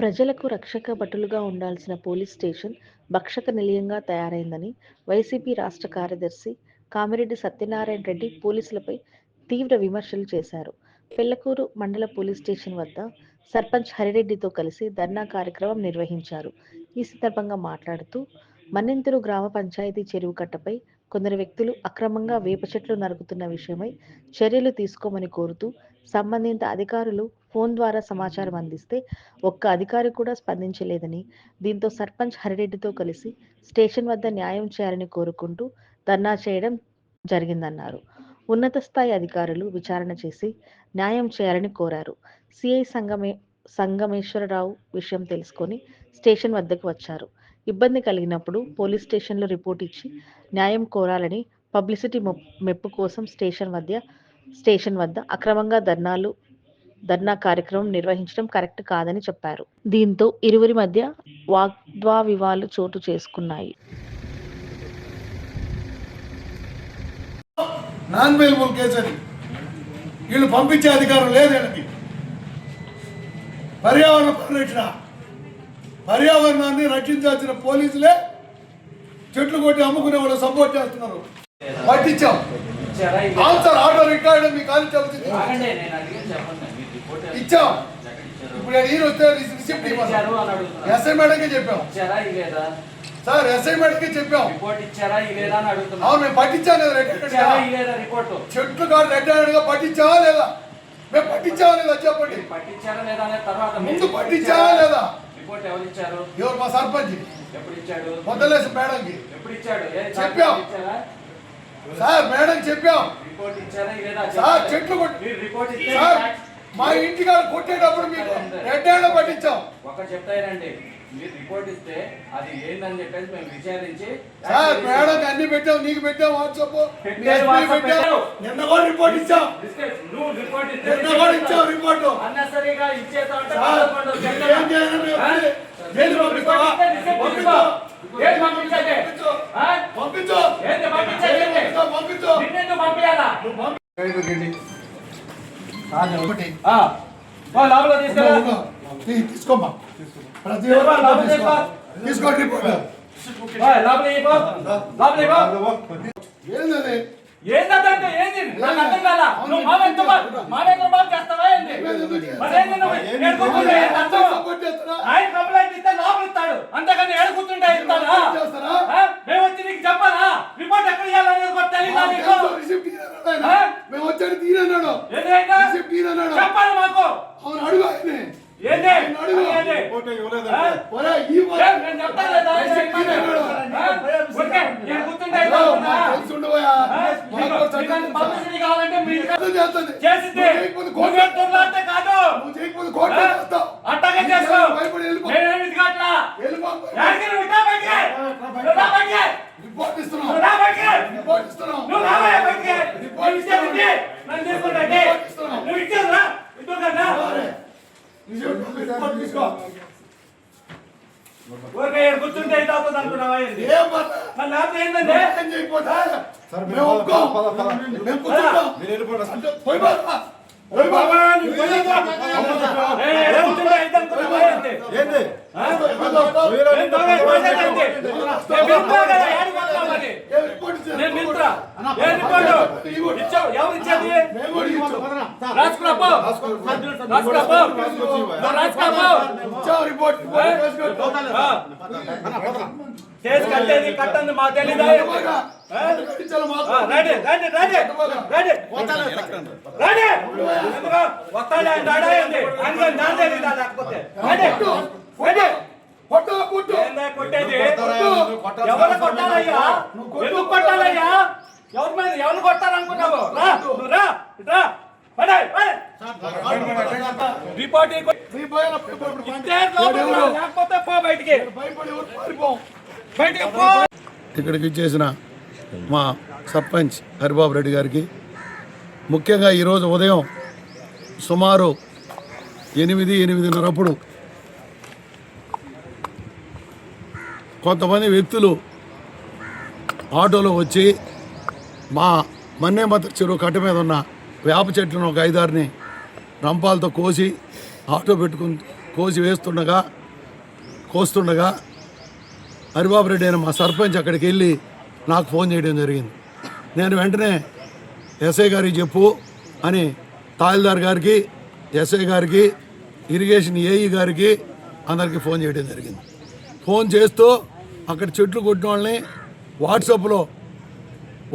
ప్రజలకు రక్షక భటులుగా ఉండాల్సిన పోలీస్ స్టేషన్ భక్షక నిలయంగా తయారైందని వైసీపీ రాష్ట్ర కార్యదర్శి కామిరెడ్డి సత్యనారాయణ రెడ్డి పోలీసులపై తీవ్ర విమర్శలు చేశారు. పెళ్లకూరు మండల పోలీస్ స్టేషన్ వద్ద సర్పంచ్ హరిరెడ్డితో కలిసి ధర్నా కార్యక్రమం నిర్వహించారు. ఈ సందర్భంగా మాట్లాడుతూ మన్నెంతురు గ్రామ పంచాయతీ చెరువు కట్టపై కొందరు వ్యక్తులు అక్రమంగా వేప చెట్లు నరుకుతున్న విషయమై చర్యలు తీసుకోమని కోరుతూ సంబంధిత అధికారులు ఫోన్ ద్వారా సమాచారం అందిస్తే ఒక్క అధికారి కూడా స్పందించలేదని, దీంతో సర్పంచ్ హరిరెడ్డితో కలిసి స్టేషన్ వద్ద న్యాయం చేయాలని కోరుకుంటూ ధర్నా చేయడం జరిగిందన్నారు. ఉన్నత స్థాయి అధికారులు విచారణ చేసి న్యాయం చేయాలని కోరారు. సిఐ సంగమేశ్వరరావు విషయం తెలుసుకొని స్టేషన్ వద్దకు వచ్చారు. ఇబ్బంది కలిగినప్పుడు పోలీస్ స్టేషన్లో రిపోర్ట్ ఇచ్చి న్యాయం కోరాలని, పబ్లిసిటీ మెప్పు కోసం స్టేషన్ వద్ద అక్రమంగా ధర్నా కార్యక్రమం నిర్వహించడం కరెక్ట్ కాదని చెప్పారు. దీంతో ఇరువురి మధ్య వాగ్వావివాదాలు చోటు చేసుకున్నాయి. నాన్ అవైలబుల్ కేసు అని వీళ్ళు పంపించే అధికారం లేదు. వీళ్ళకి పర్యావరణ పరిరక్షణ, పర్యావరణాన్ని రక్షించాల్సిన పోలీసులే చెట్లు కొట్టి అమ్ముకునే వాళ్ళు సపోర్ట్ చేస్తున్నారు. పట్టించాం ఆన్సర్ ఆర్డర్ రికార్డ్ మీ కాలేజ్ చదువుతుంది ఇచ్చాం. ఇప్పుడు ఈయన వస్తే రిసిప్ట్ ఎస్ఐ మేడంకే చెప్పాం సార్, ఎస్ఐ మేడంకే చెప్పాం. అవును మేము పట్టించాం లేదా చెట్లు కాదు రెడ్ హ్యాండెడ్గా పట్టించావా లేదా? మేము పట్టించావా లేదా చెప్పండి. ముందు పట్టించావా లేదా? ఎవరు? మా సర్పంచ్ పొద్దులేసి మేడంకి చెప్పాం సార్, మేడం చెప్పాం సార్. చెట్లు సార్ మా ఇంటికాడ కొట్టేటప్పుడు మీకు రెడ్ హ్యాండ్ పట్టించాం. ఒక చెప్తానండి, మీరు రిపోర్ట్ ఇస్తే అది ఏందని చెప్పేసి మేము విచారించి సార్ మేడం అన్ని పెట్టాం, నీకు పెట్టాం, వాట్సాప్ నిన్న కూడా రిపోర్ట్ ఇచ్చాం. నువ్వు రిపోర్ట్ నిన్న కూడా ఇచ్చాం రిపోర్ట్. అన్నసరిగా ఇచ్చేస్తాం. తీసుకోమ్మా, ప్రతి తీసుకోండి రిపోర్ట్. ఏంటది? ఏంటంటే ఏంది నాకు అర్థం కాల. నువ్వు మావేంద్ర బాబు చేస్తావా ఏంది? ఆయన కంప్లైంట్ ఇస్తే లోపల ఇస్తాడు, అంతేకాని ఏడు కూర్చుంటే ఇస్తాడా? మేము వచ్చి నీకు చెప్పాలా రిపోర్ట్ ఎక్కడ ఇవ్వాలనేది కూడా తెలియదా నీకు? చెప్పాలి మాకు. అవును అడుగు ఆయనే. ఏంది అడుగు. అట్టగా చేస్తావు. రిపోర్ట్ ఇస్తున్నాం. కూర్చుంటే అయితే అవుతుంది అనుకున్నావా? కేసు కట్టేది కట్టండి మాకు తెలీదా? వస్తాడే అంటే తెలీదా? లేకపోతే కొట్టేది ఎవరు కొట్టాలయ్యా? ఎందుకు కొట్టాలయ్యా? ఎవరి మీద ఎవరు కొట్టాలనుకున్నావు? రిపోర్ట్ లేకపోతే పో బయటికి. ఇక్కడికి ఇచ్చేసిన మా సర్పంచ్ హరిబాబు రెడ్డి గారికి, ముఖ్యంగా ఈరోజు ఉదయం సుమారు 8:30 కొంతమంది వ్యక్తులు ఆటోలో వచ్చి మా మన్నేమత చెరువు కట్ట మీద ఉన్న వేప చెట్లను ఒక 5-6ని రంపాలతో కోసి ఆటో పెట్టుకుని కోసి వేస్తుండగా కోస్తుండగా హరిబాబు రెడ్డి అయిన మా సర్పంచ్ అక్కడికి వెళ్ళి నాకు ఫోన్ చేయడం జరిగింది. నేను వెంటనే ఎస్ఐ గారికి చెప్పు అని తహసీల్దార్ గారికి, ఎస్ఐ గారికి, ఇరిగేషన్ ఏఈ గారికి అందరికీ ఫోన్ చేయడం జరిగింది. ఫోన్ చేస్తూ అక్కడ చెట్లు కొట్టిన వాళ్ళని వాట్సాప్లో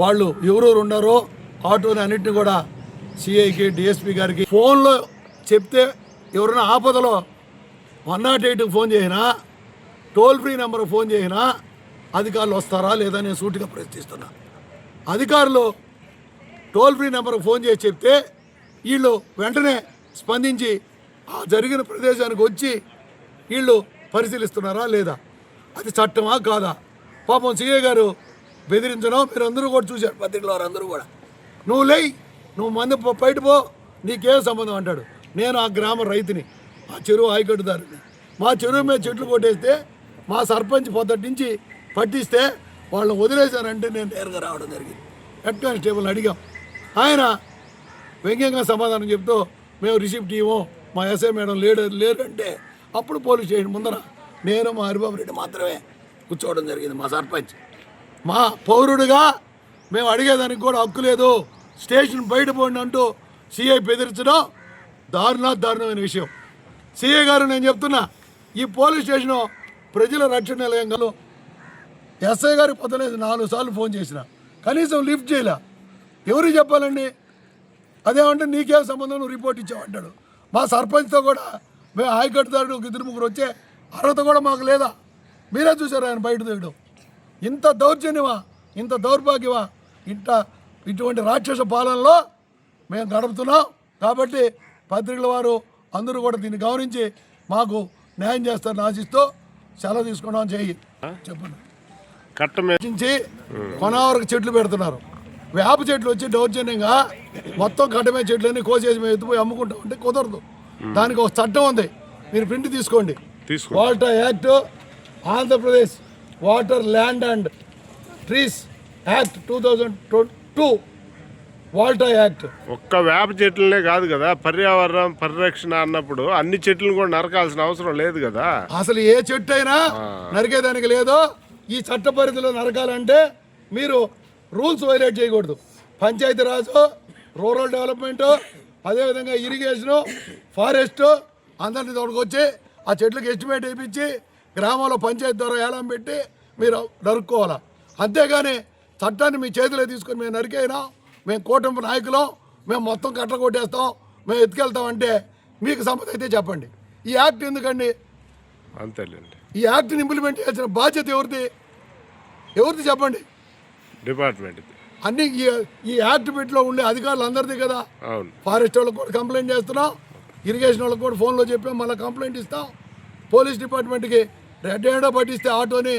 వాళ్ళు ఎవరెవరు ఉన్నారో ఆటోని అన్నింటినీ కూడా సిఐకి, డిఎస్పీ గారికి ఫోన్లో చెప్తే ఎవరైనా ఆపదలో 108కి ఫోన్ చేసినా, టోల్ ఫ్రీ నెంబర్కి ఫోన్ చేసినా అధికారులు వస్తారా లేదా నేను సూటిగా ప్రశ్నిస్తున్నా. అధికారులు టోల్ ఫ్రీ నెంబర్కి ఫోన్ చేసి చెప్తే వీళ్ళు వెంటనే స్పందించి ఆ జరిగిన ప్రదేశానికి వచ్చి వీళ్ళు పరిశీలిస్తున్నారా లేదా, అది చట్టమా కాదా? పాపం సిఐ గారు బెదిరించడం మీరు అందరూ కూడా చూశారు, పత్రికలో అందరూ కూడా. నువ్వు లేయి, నువ్వు మంది బయట పో, నీకేం సంబంధం అంటాడు. నేను ఆ గ్రామ రైతుని, ఆ చెరువు ఆయకట్టుదారుని. మా చెరువు మీద చెట్లు కొట్టేస్తే మా సర్పంచ్ పొద్దుటి నుంచి పట్టిస్తే వాళ్ళని వదిలేశారంటే నేను నేరుగా రావడం జరిగింది. హెడ్ కానిస్టేబుల్ని అడిగాం. ఆయన వ్యంగ్యంగా సమాధానం చెప్తూ మేము రిసిప్ట్ ఇవ్వం, మా ఎస్ఐ మేడం లేరంటే అప్పుడు పోలీస్ స్టేషన్ ముందర నేను మా హరిబాబు రెడ్డి మాత్రమే కూర్చోవడం జరిగింది. మా సర్పంచ్ మా పౌరుడిగా మేము అడిగేదానికి కూడా హక్కు లేదు, స్టేషన్ బయట పోండి అంటూ సిఐ బెదిరించడం దారుణమైన విషయం. సిఐ గారు నేను చెప్తున్నా, ఈ పోలీస్ స్టేషను ప్రజల రక్షణ నిలయంలో ఎస్ఐ గారికి పొద్దునేసి 4 సార్లు ఫోన్ చేసిన, కనీసం లిఫ్ట్ చేయలే. ఎవరికి చెప్పాలండి? అదేమంటే నీకేం సంబంధం, నువ్వు రిపోర్ట్ ఇచ్చావు అంటాడు. మా సర్పంచ్తో కూడా మేము ఆయకట్టుదారుడు 2-3 వచ్చే అర్హత కూడా మాకు లేదా? మీరే చూసారు ఆయన బయట తీయడం. ఇంత దౌర్జన్యమా, ఇంత దౌర్భాగ్యమా, ఇటువంటి రాక్షస పాలనలో మేము గడుపుతున్నాం. కాబట్టి పత్రికల వారు అందరూ కూడా దీన్ని గమనించి మాకు న్యాయం చేస్తారని ఆశిస్తూ సెలవు తీసుకున్నాం. చెయ్యి చెప్పండి. కట్టించి కొనవరకు చెట్లు పెడుతున్నారు. వేప చెట్లు వచ్చి దౌర్జన్యంగా మొత్తం కట్టమే చెట్లన్నీ కోసేసి మేము ఎత్తిపోయి అమ్ముకుంటాం అంటే కుదరదు. దానికి ఒక చట్టం ఉంది, మీరు ప్రింట్ తీసుకోండి. Water act, Andhra Pradesh water land and trees act 2002, WALTA act. ఒక్క వేప చెట్లనే కాదు కదా, పర్యావరణం పరిరక్షణ అన్నప్పుడు అన్ని చెట్లను కూడా నరకాల్సిన అవసరం లేదు కదా. అసలు ఏ చెట్టు అయినా నరికేదానికి లేదు. ఈ చట్ట పరిధిలో నరకాలంటే మీరు రూల్స్ వైలేట్ చేయకూడదు. పంచాయతీరాజు, రూరల్ డెవలప్మెంటు, అదేవిధంగా ఇరిగేషను, ఫారెస్టు అందరినీ తోడుకొచ్చి ఆ చెట్లకు ఎస్టిమేట్ వేయించి గ్రామంలో పంచాయతీ ద్వారా ఏలం పెట్టి మీరు నరుక్కోవాలి. అంతేగాని చట్టాన్ని మీ చేతిలో తీసుకొని మేము నరికైనా, మేము కూటమి నాయకులం, మేము మొత్తం కట్ట కొట్టేస్తాం, మేము ఎత్తుకెళ్తామంటే మీకు సమ్మతి అయితే చెప్పండి. ఈ యాక్ట్ ఎందుకండి? అంతేలేండి. ఈ యాక్ట్ని ఇంప్లిమెంట్ చేయాల్సిన బాధ్యత ఎవరిది చెప్పండి? డిపార్ట్మెంట్. అన్ని ఈ యాక్ట్ బిట్లో ఉండే అధికారులు అందరిది కదా. అవును. ఫారెస్ట్ వాళ్ళకి కూడా కంప్లైంట్ చేస్తున్నాం, ఇరిగేషన్ వాళ్ళకి కూడా ఫోన్లో చెప్పాం, మళ్ళీ కంప్లైంట్ ఇస్తాం. పోలీస్ డిపార్ట్మెంట్కి రెడ్ హ్యాండ్ పట్టిస్తే ఆటోని